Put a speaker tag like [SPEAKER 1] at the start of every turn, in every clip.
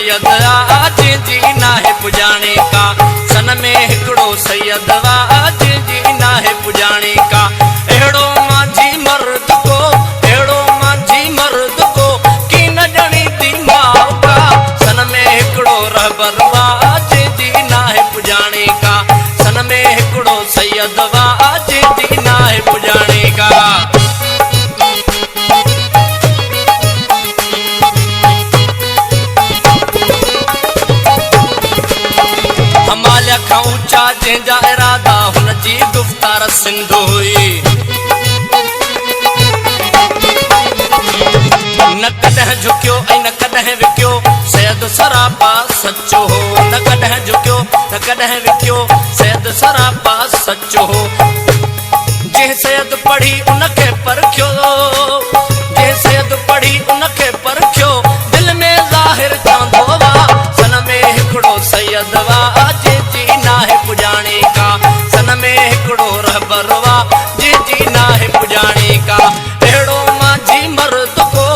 [SPEAKER 1] सैयद आज जी नाहे पुजाणे का। सन में हिकड़ो सैयद आज जी नाहे पुजाणे का। एड़ो माझी मर्द को, एड़ो माझी मर्द को की न जणी दी माओ का। सन में हिकड़ो रहबर आज जी नाहे पुजाणे का। सन में हिकड़ो सैयद आज जी नाहे पुजाणे का। हिमालय खां ऊंचा जंहिंजा इरादा हुन जी गुफ़्तार सिंध हुई। न कॾहिं झुकियो ऐं न कॾहिं विकियो सैयद सरापा सचो हो। न कॾहिं झुकियो न कॾहिं विकियो सैयद सरापा सचो हो। जंहिं सैयद पढ़ी उनखे परखियो, जंहिं सैयद पढ़ी उनखे परखियो दिल में ज़ाहिर चवंदो वा। सन में हिकड़ो सैयद आज जी नाहे पुजाणे का। सन में हिकड़ो रहबर जी नाहे पुजाणे का। एड़ो माझी मर्द को,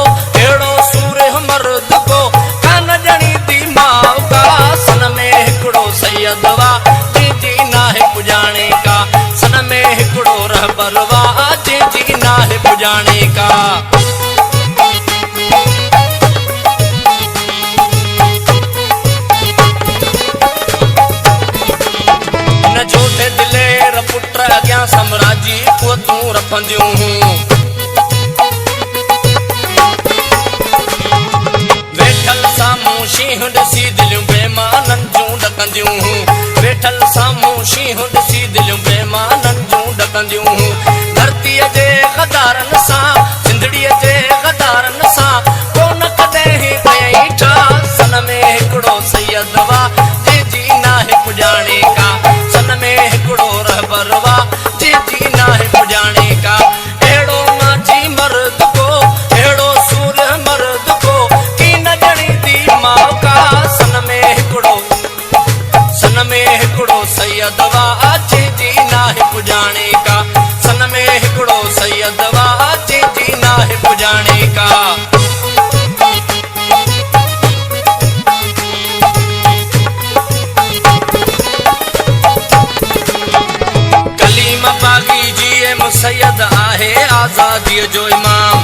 [SPEAKER 1] एड़ो सूरह मर्द को कान जणी दी माओ का। सन में हिकड़ो सैयद जी नाहे पुजाणे का। सन में हिकड़ो रहबर जी नाहे पुजाणे का। झूठे दिलेर पुट अॻियां साम्राजी कुवतूं रखंदियूं हूं। वेठल साम्हूं शींहुं ॾिसी दिलियूं बेईमाननि जूं ॾकंदियूं हूं। वेठल साम्हूं शींहुं ॾिसी दिलियूं बेईमाननि जूं ॾकंदियूं हूं। धरतीअ जे गदारनि सां, सिंधड़ीअ जे गदारनि सां कोन कॾहिं कयईं ठा। सन में हिकड़ो सैयद जी नाहे पुजाणे का। सन में हिकड़ो रहबर जी नाहे पुजाणे का। एड़ो माझी मर्द को, एड़ो सूरह मर्द को की न जणी दी माओ का। सन में हिकड़ो सैयद जी नाहे पुजाणे का। सन में हिकड़ो सैयद जी नाहे पुजाणे का। सैयद आहे आज़ादीअ जो इमाम।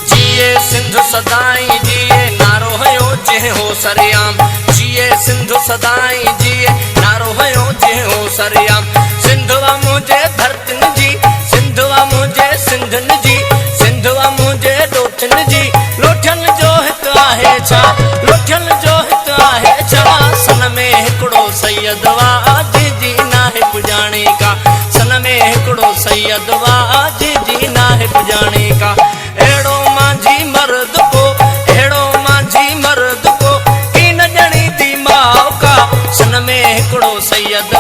[SPEAKER 1] जिए सिंध सदाई जिए नारो हयो जंहिं हो सरेआम। जिए सिंध सदाई जिए नारो हयो जंहिं हो सरेआम। सिंधवा मुंहिंजे धरतिन जी, सिंधवा मुंहिंजे सिंधन जी, सिंधवा मुंहिंजे ॾोठिन जी। लोठियल जो हित आहे छा, लोठियल जो हित आहे छा। सन में हिकड़ो सैयद जी नाहे पुजाणे का। सन में हिकड़ो सैयद जी नाहे पुजाणे का। एड़ो माझी मर्द को, एड़ो माझी मर्द को की न जणी दी माओ का। सन में हिकड़ो सैयद